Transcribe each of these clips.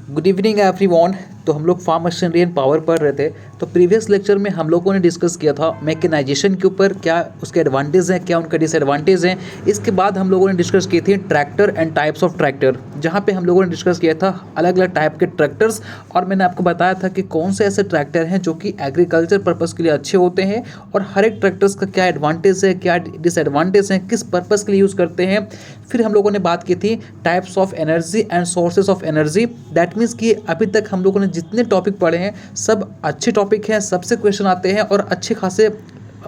Good evening everyone. तो हम लोग फार्म मशीनरी एंड पावर पढ़ रहे थे। तो प्रीवियस लेक्चर में हम लोगों ने डिस्कस किया था मैकेनाइजेशन के ऊपर, क्या उसके एडवांटेज हैं, क्या उनका डिसएडवांटेज हैं। इसके बाद हम लोगों ने डिस्कस की थी tractor and types of tractor, जहाँ पे हम लोगों ने डिस्कस किया था अलग अलग टाइप के ट्रैक्टर्स। और मैंने आपको बताया था कि कौन से ऐसे ट्रैक्टर हैं जो कि एग्रीकल्चर पर्पज़ के लिए अच्छे होते हैं और हर एक ट्रैक्टर्स का क्या एडवांटेज है, क्या डिसएडवांटेज है, किस पर्पज़ के लिए यूज़ करते हैं। फिर हम लोगों ने बात की थी types of energy and sources of energy. That means कि अभी तक हम लोगों ने जितने टॉपिक पढ़े हैं सब अच्छे टॉपिक हैं, सबसे क्वेश्चन आते हैं और अच्छे खासे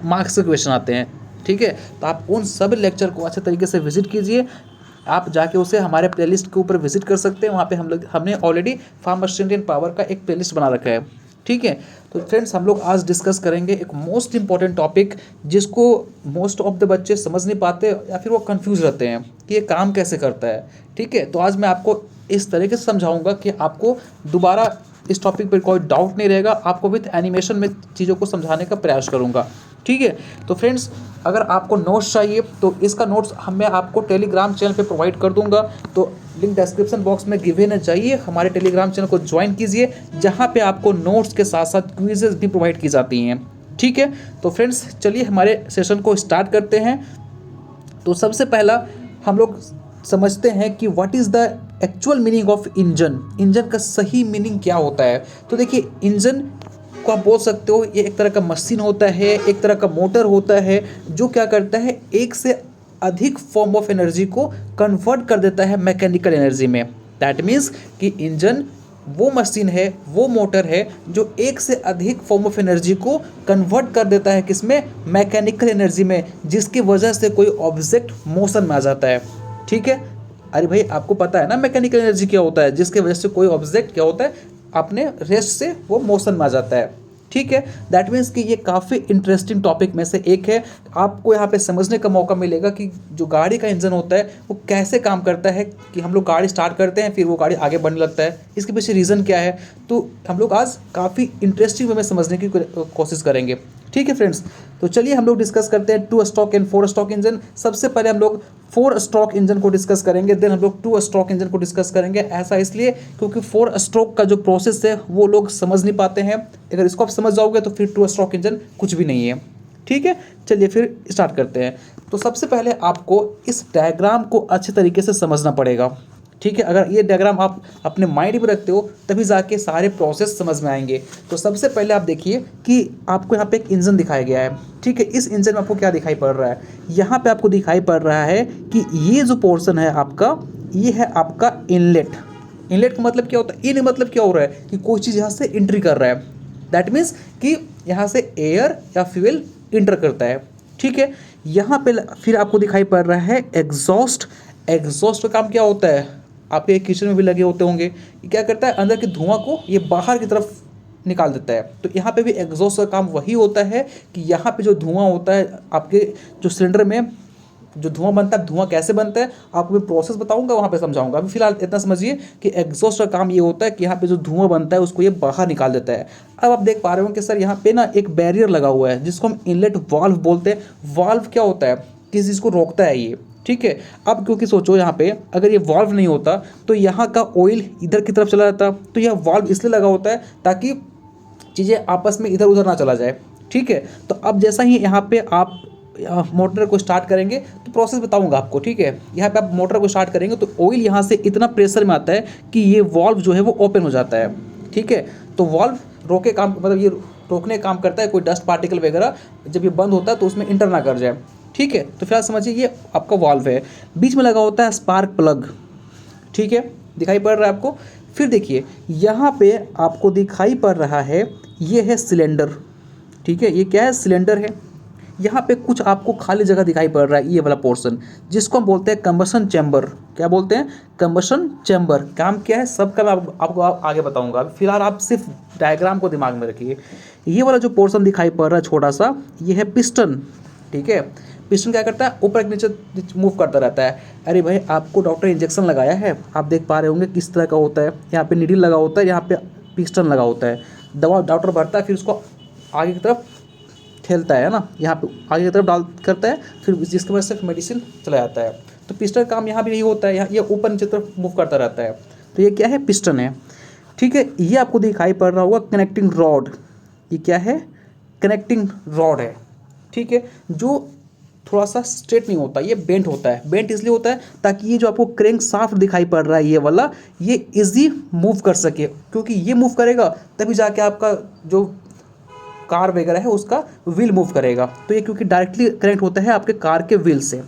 मार्क्स के क्वेश्चन आते हैं। ठीक है, तो आप उन सब लेक्चर को अच्छे तरीके से विजिट कीजिए। आप जाके उसे हमारे प्लेलिस्ट के ऊपर विजिट कर सकते हैं। वहाँ पे हमने already farm machinery and power का एक प्लेलिस्ट बना रखा है। ठीक है, तो फ्रेंड्स हम लोग आज डिस्कस करेंगे एक मोस्ट इंपॉर्टेंट टॉपिक जिसको मोस्ट ऑफ द बच्चे समझ नहीं पाते या फिर वो कंफ्यूज रहते हैं कि ये काम कैसे करता है। ठीक है, तो आज मैं आपको इस तरीके से समझाऊंगा कि आपको दोबारा इस टॉपिक पर कोई डाउट नहीं रहेगा। आपको विथ एनिमेशन में चीज़ों को समझाने का प्रयास करूँगा। ठीक है, तो फ्रेंड्स अगर आपको नोट्स चाहिए तो इसका नोट्स मैं आपको टेलीग्राम चैनल पे प्रोवाइड कर दूंगा। तो लिंक डिस्क्रिप्शन बॉक्स में गिवन है, जाइए हमारे टेलीग्राम चैनल को ज्वाइन कीजिए, जहां पे आपको नोट्स के साथ साथ क्विजेस भी प्रोवाइड की जाती हैं। ठीक है, तो फ्रेंड्स चलिए हमारे सेशन को स्टार्ट करते हैं। तो सबसे पहला हम लोग समझते हैं कि what is the actual meaning of engine. Engine का सही मीनिंग क्या होता है। तो देखिए, इंजन को आप बोल सकते हो ये एक तरह का मशीन होता है, एक तरह का मोटर होता है जो क्या करता है, एक से अधिक फॉर्म ऑफ एनर्जी को कन्वर्ट कर देता है मैकेनिकल एनर्जी में। दैट मीन्स कि इंजन वो मशीन है, वो मोटर है जो एक से अधिक फॉर्म ऑफ एनर्जी को कन्वर्ट कर देता है किसमें, मैकेनिकल एनर्जी में, जिसकी वजह से कोई ऑब्जेक्ट मोशन में आ जाता है। ठीक है, अरे भाई आपको पता है ना मैकेनिकल एनर्जी क्या होता है, जिसकी वजह से कोई ऑब्जेक्ट क्या होता है, अपने रेस्ट से वो मोशन में आ जाता है। ठीक है, दैट मीन्स कि ये काफ़ी इंटरेस्टिंग टॉपिक में से एक है। आपको यहाँ पे समझने का मौका मिलेगा कि जो गाड़ी का इंजन होता है वो कैसे काम करता है, कि हम लोग गाड़ी स्टार्ट करते हैं फिर वो गाड़ी आगे बढ़ने लगता है, इसके पीछे रीज़न क्या है। तो हम लोग आज काफ़ी इंटरेस्टिंग वे में समझने की कोशिश करेंगे। ठीक है फ्रेंड्स, तो चलिए हम लोग डिस्कस करते हैं 2 स्ट्रोक एंड 4 स्ट्रोक इंजन। सबसे पहले हम लोग 4 स्ट्रोक इंजन को डिस्कस करेंगे, देन हम लोग 2 स्ट्रोक इंजन को डिस्कस करेंगे। ऐसा इसलिए क्योंकि 4 स्ट्रोक का जो प्रोसेस है वो लोग समझ नहीं पाते हैं। अगर इसको आप समझ जाओगे तो फिर 2 स्ट्रोक इंजन कुछ भी नहीं है। ठीक है, चलिए फिर स्टार्ट करते हैं। तो सबसे पहले आपको इस डायग्राम को अच्छे तरीके से समझना पड़ेगा। ठीक है, अगर ये डायग्राम आप अपने माइंड में रखते हो तभी जाके सारे प्रोसेस समझ में आएंगे। तो सबसे पहले आप देखिए कि आपको यहाँ पे एक इंजन दिखाया गया है। ठीक है, इस इंजन में आपको क्या दिखाई पड़ रहा है, यहाँ पे आपको दिखाई पड़ रहा है कि ये जो पोर्शन है आपका, ये है आपका इनलेट। इनलेट का मतलब क्या होता है, इन मतलब क्या हो रहा है कि कोई चीज़ यहाँ से एंट्री कर रहा है। दैट मीन्स कि यहाँ से एयर या फ्यूल इंटर करता है। ठीक है, यहाँ पे फिर आपको दिखाई पड़ रहा है एग्जॉस्ट। एग्जॉस्ट का काम क्या होता है, आपके किचन में भी लगे होते होंगे। ये क्या करता है, अंदर के धुआं को ये बाहर की तरफ निकाल देता है। तो यहाँ पे भी एग्जॉस्ट का काम वही होता है कि यहाँ पे जो धुआं होता है, आपके जो सिलेंडर में जो धुआं बनता है, धुआं कैसे बनता है आपको मैं प्रोसेस बताऊंगा, वहाँ पे समझाऊंगा। अभी फिलहाल इतना समझिए कि एग्जॉस्ट का काम ये होता है कि यहाँ पे जो धुआं बनता है उसको ये बाहर निकाल देता है। अब आप देख पा रहे हो कि सर यहाँ पे ना एक बैरियर लगा हुआ है जिसको हम इनलेट वाल्व बोलते हैं। वाल्व क्या होता है, किस चीज़ को रोकता है ये। ठीक है, अब क्योंकि सोचो यहाँ पे अगर ये वाल्व नहीं होता तो यहाँ का ऑयल इधर की तरफ चला जाता। तो यह वाल्व इसलिए लगा होता है ताकि चीज़ें आपस में इधर उधर ना चला जाए। ठीक है, तो अब जैसा ही यहाँ पे आप मोटर को स्टार्ट करेंगे तो प्रोसेस बताऊंगा आपको। ठीक है, यहाँ पे आप मोटर को स्टार्ट करेंगे तो ऑयल यहाँ से इतना प्रेशर में आता है कि ये वाल्व जो है वो ओपन हो जाता है। ठीक है, तो वाल्व रोके काम मतलब ये रोकने काम करता है, कोई डस्ट पार्टिकल वगैरह जब ये बंद होता है तो उसमें इंटर ना कर जाए। ठीक है, तो फिलहाल समझिए ये आपका वाल्व है। बीच में लगा होता है स्पार्क प्लग। ठीक है, दिखाई पड़ रहा है आपको। फिर देखिए यहाँ पे आपको दिखाई पड़ रहा है, ये है सिलेंडर। ठीक है, ये क्या है, सिलेंडर है। यहाँ पे कुछ आपको खाली जगह दिखाई पड़ रहा है, ये वाला पोर्शन जिसको हम बोलते हैं कंबशन चैम्बर। क्या बोलते हैं, कंबशन चैम्बर। काम क्या है सबका मैं आपको आगे बताऊंगा। फिलहाल आप सिर्फ डायग्राम को दिमाग में रखिए। ये वाला जो पोर्शन दिखाई पड़ रहा है छोटा सा, ये है पिस्टन। ठीक है, पिस्टन क्या करता है, ऊपर नीचे मूव करता रहता है। अरे भाई आपको डॉक्टर इंजेक्शन लगाया है, आप देख पा रहे होंगे किस तरह का होता है। यहाँ पे नीडल लगा होता है, यहाँ पे पिस्टन लगा होता है। दवा डॉक्टर भरता है, फिर उसको आगे की तरफ ठेलता है ना, यहाँ पे आगे की तरफ डाल करता है, फिर जिसकी वजह से मेडिसिन चला जाता है। तो पिस्टन काम यहाँ भी यही होता है, यहाँ ये ऊपर नीचे तरफ मूव करता रहता है। तो ये क्या है, पिस्टन है। ठीक है, ये आपको दिखाई पड़ रहा होगा कनेक्टिंग रॉड। ये क्या है? कनेक्टिंग रॉड है। ठीक है, जो थोड़ा सा स्ट्रेट नहीं होता, ये बेंट होता है। बेंट इसलिए होता है ताकि ये जो आपको क्रैंक शाफ्ट दिखाई पड़ रहा है ये वाला, ये इजी मूव कर सके, क्योंकि ये मूव करेगा तभी जाके आपका जो कार वगैरह है उसका व्हील मूव करेगा। तो ये क्योंकि डायरेक्टली कनेक्ट होता है आपके कार के व्हील से।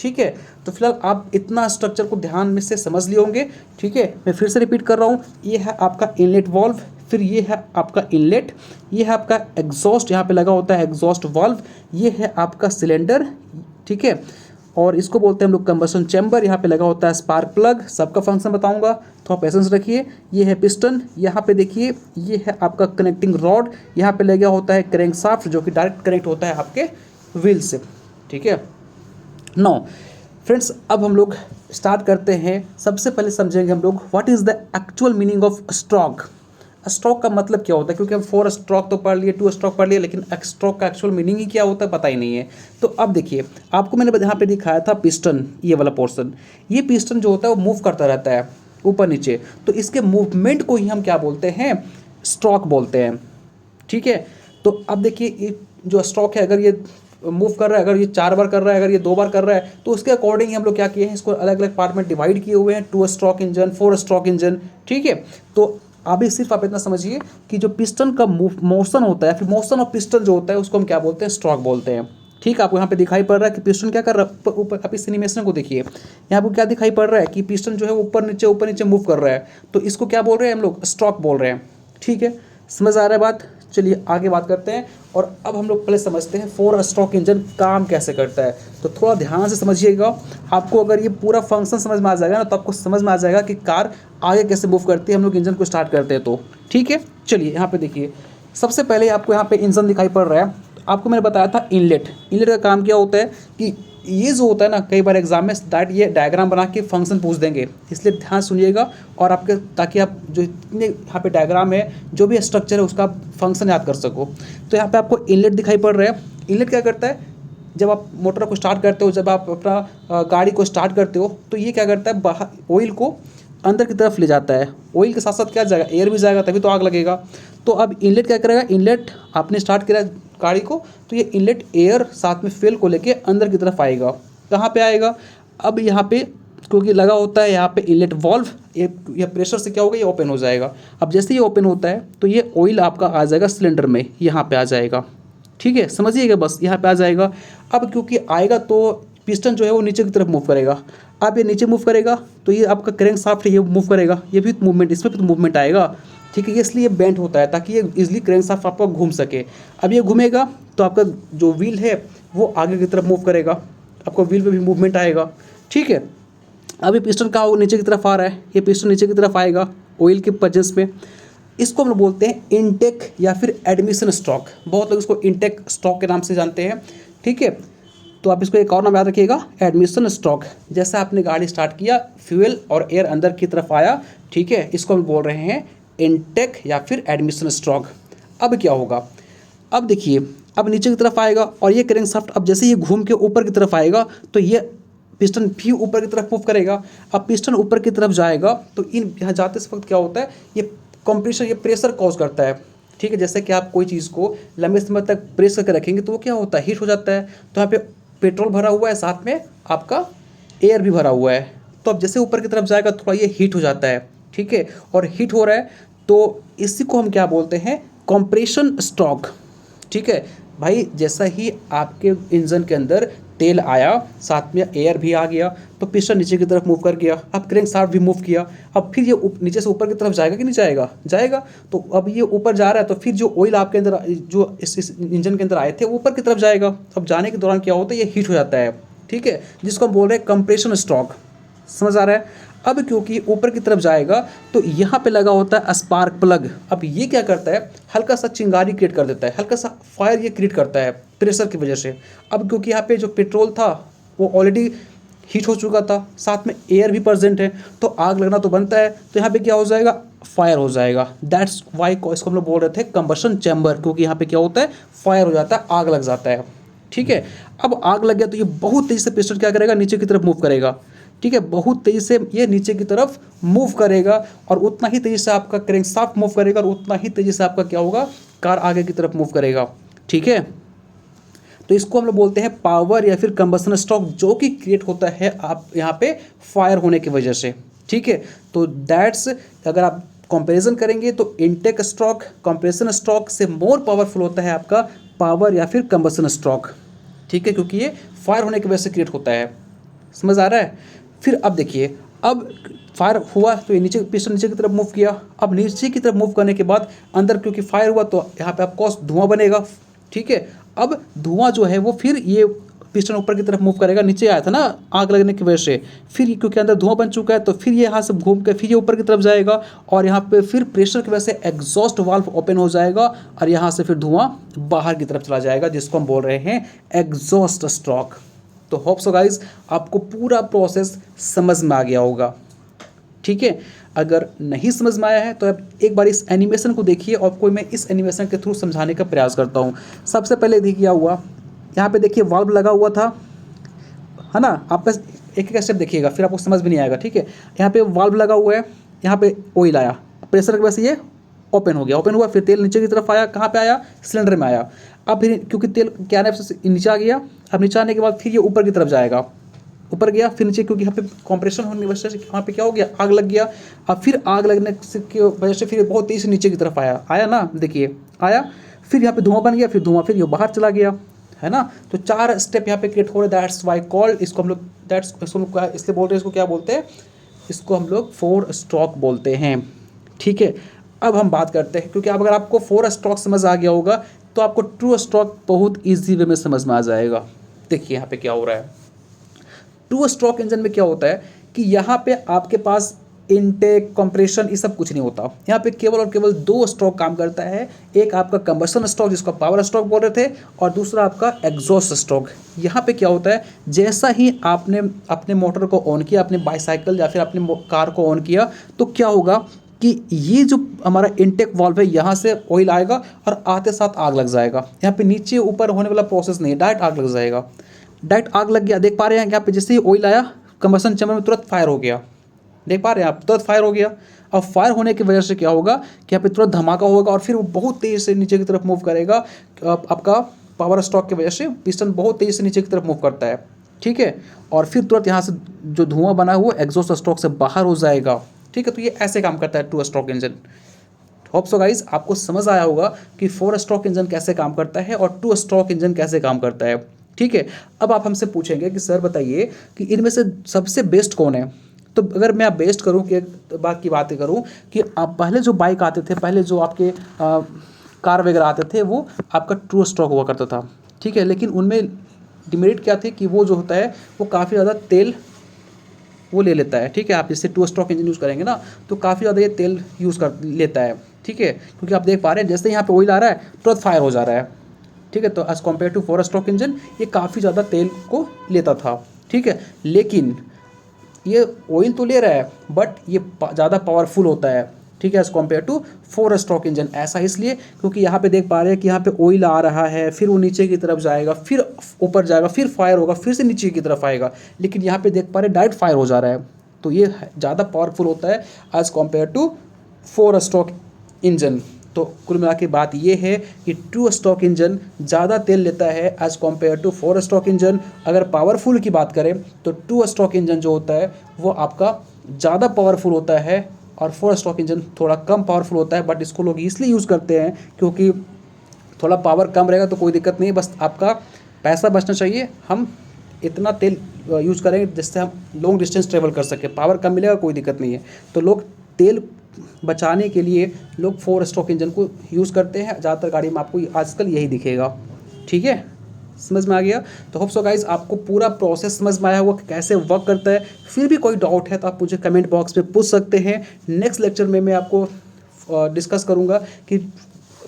ठीक है, तो फिलहाल आप इतना स्ट्रक्चर को ध्यान में से समझ लिए होंगे। ठीक है, मैं फिर से रिपीट कर रहा हूँ, ये है आपका इनलेट वाल्व, फिर ये है आपका इनलेट, ये है आपका एग्जॉस्ट, यहाँ पे लगा होता है एग्जॉस्ट वाल्व, ये है आपका सिलेंडर। ठीक है, और इसको बोलते हैं हम लोग कंबशन चैम्बर, यहाँ पे लगा होता है स्पार्क प्लग। सबका फंक्शन बताऊंगा, थोड़ा पेशेंस रखिए। ये है पिस्टन, यहाँ पे देखिए ये है आपका कनेक्टिंग रॉड, यहाँ पे लगा होता है क्रैंक शाफ्ट जो कि डायरेक्ट कनेक्ट होता है आपके व्हील से। ठीक है, नो फ्रेंड्स, अब हम लोग स्टार्ट करते हैं। सबसे पहले समझेंगे हम लोग what is the actual meaning of stroke. Stroke का मतलब क्या होता है, क्योंकि हम 4 स्ट्रोक तो पढ़ लिए, 2 स्ट्रोक पढ़ लिए, लेकिन स्ट्रोक का एक्चुअल मीनिंग ही क्या होता है पता ही नहीं है। तो अब देखिए, आपको मैंने यहाँ पे दिखाया था पिस्टन, ये वाला पोर्शन। ये पिस्टन जो होता है वो मूव करता रहता है ऊपर नीचे, तो इसके मूवमेंट को ही हम क्या बोलते हैं? स्ट्रोक बोलते हैं। ठीक है, तो अब देखिए ये जो स्ट्रोक है, अगर ये मूव कर रहा है, अगर ये 4 बार कर रहा है, अगर ये 2 बार कर रहा है, तो उसके अकॉर्डिंग ही हम लोग क्या किए हैं, इसको अलग अलग पार्ट में डिवाइड किए हुए हैं। 2 स्ट्रोक इंजन, 4 स्ट्रोक इंजन। ठीक है, तो अभी सिर्फ आप इतना समझिए कि जो पिस्टन का मोशन होता है, फिर मोशन ऑफ पिस्टन जो होता है उसको हम क्या बोलते हैं? स्ट्रोक बोलते हैं। ठीक है, आपको यहाँ पे दिखाई पड़ रहा है कि पिस्टन क्या कर रहा है ऊपर। आप इस एनिमेशन को देखिए, यहाँ पे क्या दिखाई पड़ रहा है कि पिस्टन जो है ऊपर नीचे मूव कर रहा है, तो इसको क्या बोल रहे हैं हम लोग? स्ट्रोक बोल रहे हैं। ठीक है, समझ आ रहा है बात? चलिए आगे बात करते हैं। और अब हम लोग पहले समझते हैं 4 स्ट्रोक इंजन काम कैसे करता है। तो थोड़ा ध्यान से समझिएगा, आपको अगर ये पूरा फंक्शन समझ में आ जाएगा ना, तो आपको समझ में आ जाएगा कि कार आगे कैसे मूव करती है हम लोग इंजन को स्टार्ट करते हैं तो। ठीक है, चलिए यहाँ पे देखिए, सबसे पहले आपको यहाँ पे इंजन दिखाई पड़ रहा है। आपको मैंने बताया था इनलेट। इनलेट का काम क्या होता है कि ये जो होता है ना, कई बार एग्जाम में ये डायग्राम बना के फंक्शन पूछ देंगे, इसलिए ध्यान सुनिएगा और आपके, ताकि आप जो इतने यहाँ पे डायग्राम है, जो भी स्ट्रक्चर है उसका फंक्शन याद कर सको। तो यहाँ पे आपको इनलेट दिखाई पड़ रहा है। इनलेट क्या करता है? जब आप मोटर को स्टार्ट करते हो, जब आप अपना गाड़ी को स्टार्ट करते हो, तो ये क्या करता है? बाहर ऑयल को अंदर की तरफ ले जाता है। ऑयल के साथ साथ क्या जाएगा? एयर भी जाएगा, तभी तो आग लगेगा। तो अब इनलेट क्या करेगा? इनलेट आपने स्टार्ट किया गाड़ी को, तो ये इनलेट एयर साथ में फ्यूल को लेके अंदर की तरफ आएगा। कहाँ पे आएगा? अब यहाँ पे क्योंकि लगा होता है यहाँ पे इनलेट वाल्व, ये प्रेशर से क्या होगा? ये ओपन हो जाएगा। अब जैसे ये ओपन होता है तो ये ऑयल आपका आ जाएगा सिलेंडर में, यहाँ पे आ जाएगा। ठीक है, समझिएगा, बस यहाँ पे आ जाएगा। अब क्योंकि आएगा तो पिस्टन जो है वो नीचे की तरफ मूव करेगा। अब ये नीचे मूव करेगा तो ये आपका क्रैंक शाफ्ट है, ये मूव करेगा, ये भी मूवमेंट, इसमें भी तो मूवमेंट आएगा। ठीक है, इसलिए बेंट होता है ताकि ये इजीली क्रैंक शाफ्ट आपका घूम सके। अब ये घूमेगा तो आपका जो व्हील है वो आगे की तरफ मूव करेगा, आपको व्हील पे भी मूवमेंट आएगा। ठीक है, अब ये पिस्टन का नीचे की तरफ आ रहा है, ये पिस्टन नीचे की तरफ आएगा ऑयल के प्रेजेंस में। इसको हम लोग बोलते हैं इनटेक या फिर एडमिशन स्ट्रोक। बहुत लोग इसको इनटेक स्ट्रोक के नाम से जानते हैं। ठीक है, तो आप इसको एक और नाम याद रखिएगा, एडमिशन स्ट्रोक। जैसा आपने गाड़ी स्टार्ट किया, फ्यूल और एयर अंदर की तरफ आया। ठीक है, इसको हम बोल रहे हैं इनटेक या फिर एडमिशन स्ट्रोक। अब क्या होगा? अब देखिए, अब नीचे की तरफ आएगा और ये क्रैंक शाफ्ट अब जैसे ये घूम के ऊपर की तरफ आएगा तो ये पिस्टन भी ऊपर की तरफ मूव करेगा। अब पिस्टन ऊपर की तरफ जाएगा तो इन यहाँ जाते इस वक्त क्या होता है? ये कंप्रेशर, ये प्रेशर कॉज करता है। ठीक है, जैसे कि आप कोई चीज़ को लंबे समय तक प्रेस करके रखेंगे तो वो क्या होता है? हीट हो जाता है। तो यहाँ पे पेट्रोल भरा हुआ है, साथ में आपका एयर भी भरा हुआ है, तो अब जैसे ऊपर की तरफ जाएगा थोड़ा ये हीट हो जाता है। ठीक है, और हीट हो रहा है तो इसी को हम क्या बोलते हैं? Compression stroke. ठीक है भाई, जैसा ही आपके इंजन के अंदर तेल आया, साथ में एयर भी आ गया, तो पिस्टन नीचे की तरफ मूव कर गया। अब क्रैंक शाफ्ट भी मूव किया। अब फिर ये नीचे से ऊपर की तरफ जाएगा कि नहीं जाएगा? जाएगा। तो अब ये ऊपर जा रहा है तो फिर जो ऑयल आपके अंदर, जो इस इंजन के अंदर आए थे, वो ऊपर की तरफ जाएगा। अब जाने के दौरान क्या होता है? ये हीट हो जाता है। ठीक है, जिसको हम बोल रहे हैं कंप्रेशन स्ट्रोक। समझ आ रहा है? अब क्योंकि ऊपर की तरफ जाएगा तो यहाँ पे लगा होता है स्पार्क प्लग। अब ये क्या करता है? हल्का सा चिंगारी क्रिएट कर देता है, हल्का सा फायर ये क्रिएट करता है प्रेशर की वजह से। अब क्योंकि यहाँ पे जो पेट्रोल था वो ऑलरेडी हीट हो चुका था, साथ में एयर भी प्रेजेंट है, तो आग लगना तो बनता है। तो यहाँ पे क्या हो जाएगा? फायर हो जाएगा। दैट्स वाई इसको हम लोग बोल रहे थे कंबशन चैम्बर, क्योंकि यहाँ पे क्या होता है? फायर हो जाता है, आग लग जाता है। ठीक है, अब आग लग गया तो ये बहुत तेज़ी से पिस्टन क्या करेगा? नीचे की तरफ मूव करेगा। ठीक है, बहुत तेज़ी से ये नीचे की तरफ मूव करेगा और उतना ही तेज़ी से आपका क्रैंकशाफ्ट मूव करेगा और उतना ही तेज़ी से आपका क्या होगा, कार आगे की तरफ मूव करेगा। ठीक है, तो इसको हम लोग बोलते हैं पावर या फिर कंबसन स्ट्रोक, जो कि क्रिएट होता है आप यहाँ पे फायर होने की वजह से। ठीक है, तो दैट्स, अगर आप कंपैरिजन करेंगे तो इनटेक स्ट्रोक कंप्रेशन स्ट्रोक से मोर पावरफुल होता है आपका पावर या फिर कंबसन स्ट्रोक। ठीक है, क्योंकि ये फायर होने की वजह से क्रिएट होता है। समझ आ रहा है? फिर अब देखिए, अब फायर हुआ तो ये नीचे, पिस्टन नीचे की तरफ मूव किया। अब नीचे की तरफ मूव करने के बाद अंदर क्योंकि फायर हुआ तो यहाँ पे आपको धुआं बनेगा। ठीक है, अब धुआं जो है वो फिर ये पिस्टन ऊपर की तरफ मूव करेगा, नीचे आया था ना आग लगने की वजह से, फिर क्योंकि अंदर धुआं बन चुका है तो फिर ये यहाँ से घूम के फिर ये ऊपर की तरफ जाएगा और यहाँ पे फिर प्रेशर की वजह से एग्जॉस्ट वाल्व ओपन हो जाएगा और यहाँ से फिर धुआं बाहर की तरफ चला जाएगा, जिसको हम बोल रहे हैं एग्जॉस्ट स्ट्रोक। तो होप सो गाइज आपको पूरा प्रोसेस समझ में आ गया होगा। ठीक है, अगर नहीं समझ में आया है तो अब एक बार इस एनिमेशन को देखिए और कोई मैं इस एनिमेशन के थ्रू समझाने का प्रयास करता हूँ। सबसे पहले देखिए क्या हुआ, यहाँ पे देखिए वाल्व लगा हुआ था, है ना। आप बस एक एक स्टेप देखिएगा फिर आपको समझ भी नहीं आएगा। ठीक है, यहाँ पे वाल्व लगा हुआ है, यहाँ पे ऑयल आया, प्रेशर की वजह से ये ओपन हो गया, ओपन हुआ, फिर तेल नीचे की तरफ आया, कहाँ पे आया, सिलेंडर में आया। अब फिर क्योंकि तेल क्या है नीचे आ गया, अब नीचे आने के बाद फिर ये ऊपर की तरफ जाएगा, ऊपर गया, फिर नीचे क्योंकि यहाँ पे कंप्रेशन होने की वजह से वहाँ पे क्या हो गया, आग लग गया। अब फिर आग लगने की वजह से फिर बहुत तेज़ी से नीचे की तरफ आया ना, देखिए आया, फिर यहाँ पे धुआं बन गया, फिर धुआं फिर ये बाहर चला गया, है ना। तो 4 स्टेप यहाँ पे क्रिएट हो रहे, दैट्स वाई कॉल्ड, इसको हम लोग इसलिए बोलते हैं, इसको क्या बोलते हैं, इसको हम लोग 4 स्ट्रोक बोलते हैं। ठीक है, अब हम बात करते हैं, क्योंकि अब अगर आपको 4 स्ट्रोक समझ आ गया होगा तो आपको ट्रू स्ट्रोक बहुत ईजी वे में समझ में आ जाएगा। देखिए यहाँ पे क्या हो रहा है, टू स्ट्रोक इंजन में क्या होता है कि यहाँ पे आपके पास इनटेक कंप्रेशन ये सब कुछ नहीं होता, यहाँ पे केवल और केवल 2 स्ट्रोक काम करता है। एक आपका कंबशन स्ट्रोक जिसको पावर स्ट्रोक बोल रहे थे, और दूसरा आपका एग्जॉस्ट स्ट्रोक। यहाँ पे क्या होता है, जैसा ही आपने अपने मोटर को ऑन किया, अपने बाईसाइकिल या फिर अपने कार को ऑन किया, तो क्या होगा कि ये जो हमारा इनटेक वाल्व है यहाँ से ऑयल आएगा और आते साथ आग लग जाएगा। यहाँ पे नीचे ऊपर होने वाला प्रोसेस नहीं है, डायरेक्ट आग लग जाएगा, डायरेक्ट आग लग गया। देख पा रहे हैं यहाँ पे जैसे ही ऑयल आया कंबशन चैम्बर में तुरंत फायर हो गया, देख पा रहे हैं आप, तुरंत फायर हो गया। अब फायर होने की वजह से क्या होगा कि यहाँ पे तुरंत धमाका होगा और फिर वो बहुत तेज़ी से नीचे की तरफ मूव करेगा। आपका पावर स्ट्रोक की वजह से पिस्टन बहुत तेज़ी से नीचे की तरफ मूव करता है। ठीक है, और फिर तुरंत यहाँ से जो धुआं बना हुआ एग्जॉस्ट स्ट्रोक से बाहर हो जाएगा। ठीक है, तो ये ऐसे काम करता है 2 stroke engine. Hope so guys आपको समझ आया होगा कि 4 स्ट्रोक इंजन कैसे काम करता है और 2 स्ट्रोक इंजन कैसे काम करता है। ठीक है, अब आप हमसे पूछेंगे कि सर बताइए कि इनमें से सबसे बेस्ट कौन है। तो अगर मैं बेस्ट करूं कि बात की बातें करूं कि आप पहले जो बाइक आते थे, पहले जो आपके कार वगैरह आते थे, वो आपका ट्रू स्ट्रोक हुआ करता था। ठीक है, लेकिन उनमें डिमेरिट क्या थी कि वो जो होता है वो काफ़ी ज़्यादा तेल वो ले लेता है। ठीक है, आप जैसे 2 स्ट्रोक इंजन यूज़ करेंगे ना तो काफ़ी ज़्यादा ये तेल यूज़ कर लेता है। ठीक है, क्योंकि आप देख पा रहे हैं जैसे यहाँ पे ऑयल आ रहा है तुरंत फायर हो जा रहा है। ठीक है, तो as compare to 4 stroke engine ये काफ़ी ज़्यादा तेल को लेता था। ठीक है, लेकिन ये ऑयल तो ले रहा है बट ये ज़्यादा पावरफुल होता है। ठीक है, as compare to 4 stroke engine. ऐसा इसलिए क्योंकि यहाँ पे देख पा रहे हैं कि यहाँ पे ऑयल आ रहा है, फिर वो नीचे की तरफ जाएगा, फिर ऊपर जाएगा, फिर फायर होगा, फिर से नीचे की तरफ आएगा, लेकिन यहाँ पे देख पा रहे हैं डायरेक्ट फायर हो जा रहा है। तो ये ज़्यादा पावरफुल होता है as compare to 4 stroke engine. तो कुल मिला के बात ये है कि 2 स्ट्रोक इंजन ज़्यादा तेल लेता है as compare to 4 stroke engine. अगर पावरफुल की बात करें तो 2 स्ट्रोक इंजन जो होता है वो आपका ज़्यादा पावरफुल होता है और 4 स्ट्रोक इंजन थोड़ा कम पावरफुल होता है। बट इसको लोग इसलिए यूज़ करते हैं क्योंकि थोड़ा पावर कम रहेगा तो कोई दिक्कत नहीं, बस आपका पैसा बचना चाहिए। हम इतना तेल यूज़ करेंगे जिससे हम लॉन्ग डिस्टेंस ट्रेवल कर सकें, पावर कम मिलेगा कोई दिक्कत नहीं है। तो लोग तेल बचाने के लिए लोग 4 स्ट्रोक इंजन को यूज़ करते हैं। ज़्यादातर गाड़ी में आपको आजकल यही दिखेगा। ठीक है, समझ में आ गया। तो होप सो गाइज आपको पूरा प्रोसेस समझ में आया हुआ कि कैसे वर्क करता है। फिर भी कोई डाउट है तो आप मुझे कमेंट बॉक्स में पूछ सकते हैं। नेक्स्ट लेक्चर में मैं आपको डिस्कस करूँगा कि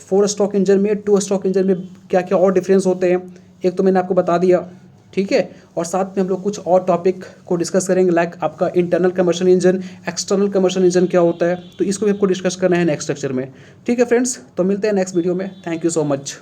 4 स्ट्रोक इंजन में 2 स्ट्रोक इंजन में क्या क्या और डिफरेंस होते हैं। एक तो मैंने आपको बता दिया, ठीक है, और साथ में हम लोग कुछ और टॉपिक को डिस्कस करेंगे, लाइक आपका internal combustion engine, external combustion engine क्या होता है, तो इसको भी आपको डिस्कस करना है नेक्स्ट लेक्चर में। ठीक है फ्रेंड्स, तो मिलते हैं नेक्स्ट वीडियो में। Thank you so much.